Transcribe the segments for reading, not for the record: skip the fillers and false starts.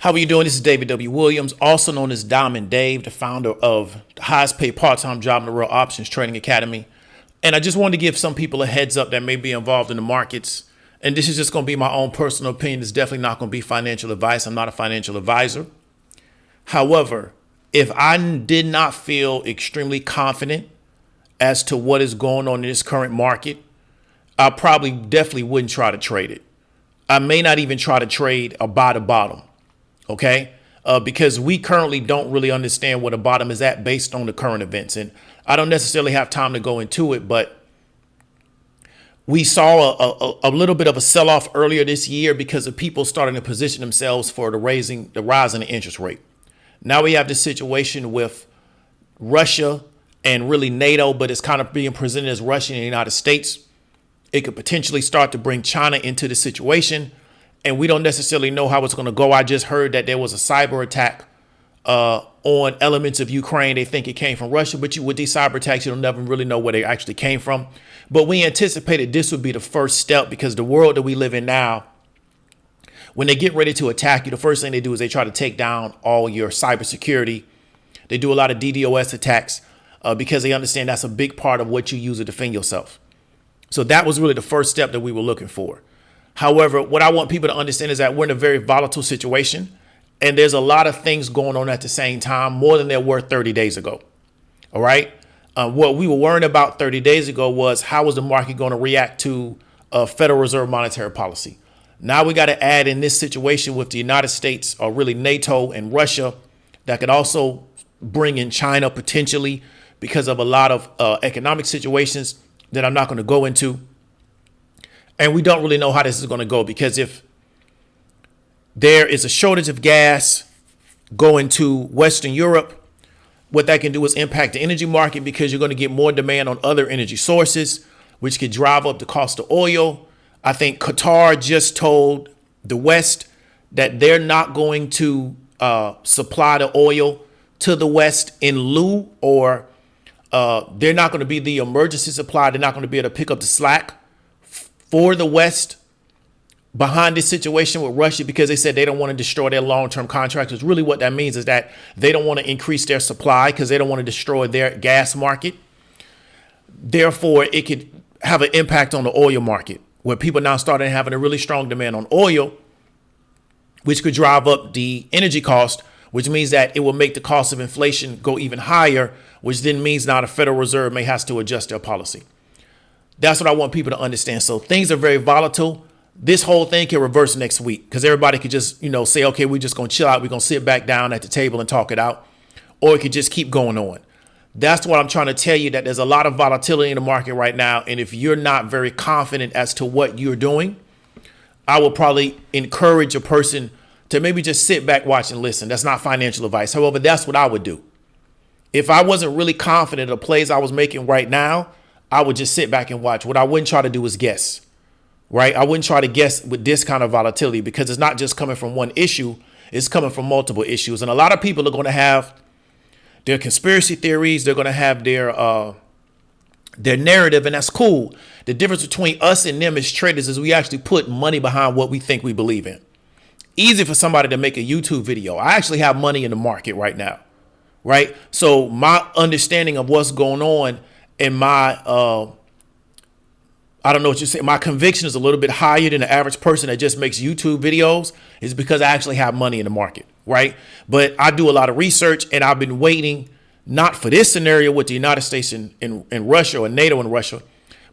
How are you doing? This is David W. Williams, also known as Diamond Dave, the founder of the highest paid part-time job in the world, Options Trading Academy. And I just wanted to give some people a heads up that may be involved in the markets. And this is just going to be my own personal opinion. It's definitely not going to be financial advice. I'm not a financial advisor. However, if I did not feel extremely confident as to what is going on in this current market, I probably definitely wouldn't try to trade it. I may not even try to trade a buy the bottom. OK, because we currently don't really understand where the bottom is at based on the current events. And I don't necessarily have time to go into it, but we saw a little bit of a sell off earlier this year because of people starting to position themselves for the rise in the interest rate. Now we have this situation with Russia and really NATO, but it's kind of being presented as Russia and the United States. It could potentially start to bring China into the situation. And we don't necessarily know how it's going to go. I just heard that there was a cyber attack on elements of Ukraine. They think it came from Russia, but with these cyber attacks, you'll never really know where they actually came from. But we anticipated this would be the first step because the world that we live in now, when they get ready to attack you, the first thing they do is they try to take down all your cybersecurity. They do a lot of DDoS attacks because they understand that's a big part of what you use to defend yourself. So that was really the first step that we were looking for. However, what I want people to understand is that we're in a very volatile situation and there's a lot of things going on at the same time, more than there were 30 days ago. All right. What we were worrying about 30 days ago was how was the market going to react to Federal Reserve monetary policy? Now we got to add in this situation with the United States or really NATO and Russia that could also bring in China potentially because of a lot of economic situations that I'm not going to go into. And we don't really know how this is going to go because if there is a shortage of gas going to Western Europe, what that can do is impact the energy market because you're going to get more demand on other energy sources, which could drive up the cost of oil. I think Qatar just told the West that they're not going to supply the oil to the West in lieu, or they're not going to be the emergency supply. They're not going to be able to pick up the slack for the West behind this situation with Russia because they said they don't want to destroy their long-term contracts. Because really what that means is that they don't want to increase their supply because they don't want to destroy their gas market. Therefore, it could have an impact on the oil market where people now started having a really strong demand on oil, which could drive up the energy cost, which means that it will make the cost of inflation go even higher, which then means now the Federal Reserve may have to adjust their policy. That's what I want people to understand. So things are very volatile. This whole thing can reverse next week because everybody could just, say, OK, we're just going to chill out. We're going to sit back down at the table and talk it out. Or it could just keep going on. That's what I'm trying to tell you, that there's a lot of volatility in the market right now. And if you're not very confident as to what you're doing, I will probably encourage a person to maybe just sit back, watch and listen. That's not financial advice. However, that's what I would do. If I wasn't really confident of the plays I was making right now, I would just sit back and watch. What I wouldn't try to do is guess, right? I wouldn't try to guess with this kind of volatility because it's not just coming from one issue. It's coming from multiple issues. And a lot of people are going to have their conspiracy theories. They're going to have their narrative, and that's cool. The difference between us and them as traders is we actually put money behind what we think we believe in. Easy for somebody to make a YouTube video. I actually have money in the market right now, right? So my understanding of what's going on and my, I don't know what you say, my conviction is a little bit higher than the average person that just makes YouTube videos is because I actually have money in the market, right? But I do a lot of research and I've been waiting not for this scenario with the United States and Russia or NATO and Russia,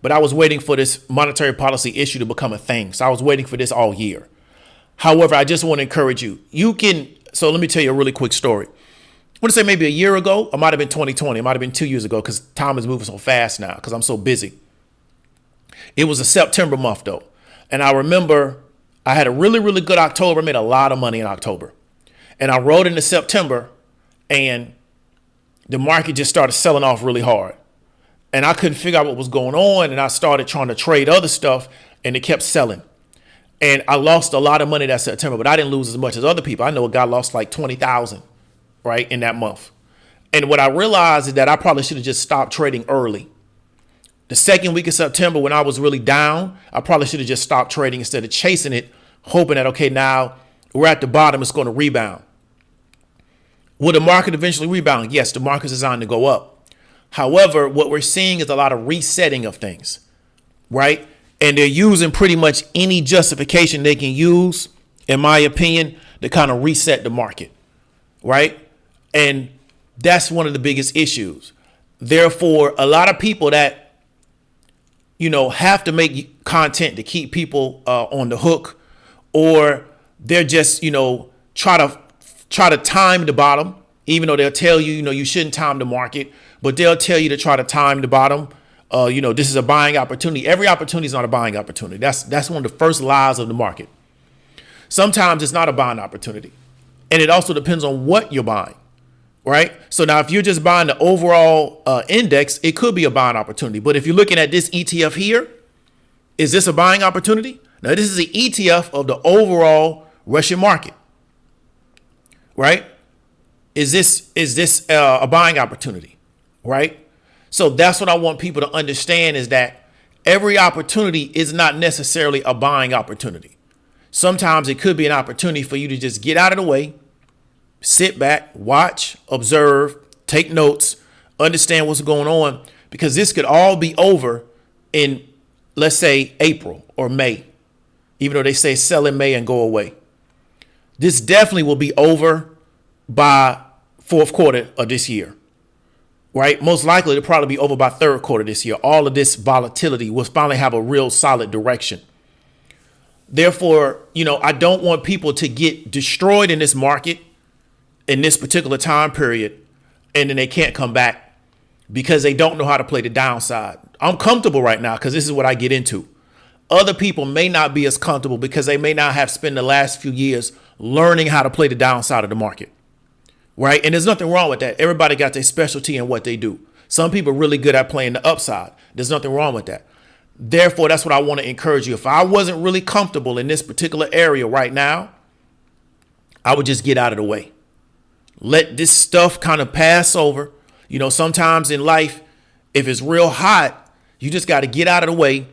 but I was waiting for this monetary policy issue to become a thing. So I was waiting for this all year. However, I just want to encourage you. So let me tell you a really quick story. I want to say maybe a year ago, it might have been 2020. It might have been 2 years ago because time is moving so fast now because I'm so busy. It was a September month, though. And I remember I had a really, really good October. I made a lot of money in October. And I rode into September and the market just started selling off really hard. And I couldn't figure out what was going on. And I started trying to trade other stuff and it kept selling. And I lost a lot of money that September, but I didn't lose as much as other people. I know a guy lost like 20,000, right, in that month. And what I realized is that I probably should have just stopped trading early. The second week of September, when I was really down, I probably should have just stopped trading instead of chasing it, hoping that, okay, now We're at the bottom. It's going to rebound. Will the market eventually rebound? Yes, the market is designed to go up. However, what we're seeing is a lot of resetting of things, right? And they're using pretty much any justification they can use, in my opinion, to kind of reset the market, right? And that's one of the biggest issues. Therefore, a lot of people that, have to make content to keep people on the hook, or they're just, try to time the bottom, even though they'll tell you, you shouldn't time the market, but they'll tell you to try to time the bottom. This is a buying opportunity. Every opportunity is not a buying opportunity. That's one of the first lies of the market. Sometimes it's not a buying opportunity. And it also depends on what you're buying, right? So now if you're just buying the overall index, it could be a buying opportunity. But if you're looking at this ETF here, is this a buying opportunity? Now, this is the ETF of the overall Russian market, right? Is this a buying opportunity, right? So that's what I want people to understand, is that every opportunity is not necessarily a buying opportunity. Sometimes it could be an opportunity for you to just get out of the way, sit back, watch, observe, take notes, understand what's going on, because this could all be over in, let's say, April or May, even though they say sell in May and go away. This definitely will be over by fourth quarter of this year, right? Most likely it'll probably be over by third quarter this year. All of this volatility will finally have a real solid direction. Therefore, I don't want people to get destroyed in this market in this particular time period, and then they can't come back because they don't know how to play the downside. I'm comfortable right now because this is what I get into. Other people may not be as comfortable because they may not have spent the last few years learning how to play the downside of the market, right? And there's nothing wrong with that. Everybody got their specialty in what they do. Some people are really good at playing the upside. There's nothing wrong with that. Therefore, that's what I want to encourage you. If I wasn't really comfortable in this particular area right now, I would just get out of the way. Let this stuff kind of pass over. Sometimes in life, if it's real hot, you just got to get out of the way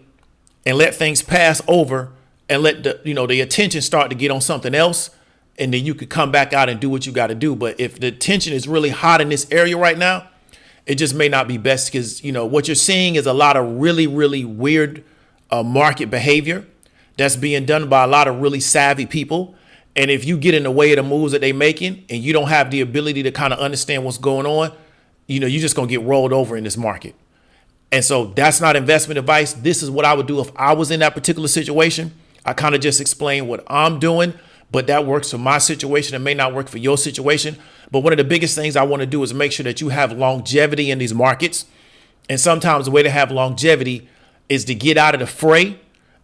and let things pass over and let the attention start to get on something else. And then you could come back out and do what you got to do. But if the tension is really hot in this area right now, it just may not be best, because, what you're seeing is a lot of really, really weird market behavior that's being done by a lot of really savvy people. And if you get in the way of the moves that they're making and you don't have the ability to kind of understand what's going on, you're just going to get rolled over in this market. And so that's not investment advice. This is what I would do if I was in that particular situation. I kind of just explained what I'm doing, but that works for my situation. It may not work for your situation. But one of the biggest things I want to do is make sure that you have longevity in these markets. And sometimes the way to have longevity is to get out of the fray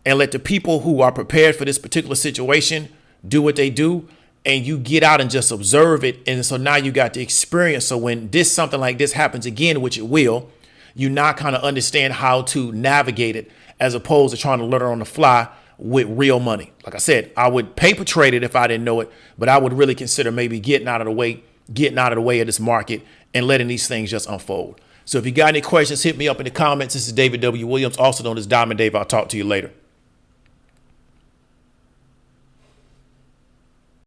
and let the people who are prepared for this particular situation do what they do. And you get out and just observe it. And so now you got the experience. So when something like this happens again, which it will, you now kind of understand how to navigate it, as opposed to trying to learn on the fly with real money. Like I said, I would paper trade it if I didn't know it, but I would really consider maybe getting out of the way of this market and letting these things just unfold. So if you got any questions, hit me up in the comments. This is David W. Williams, also known as Diamond Dave. I'll talk to you later.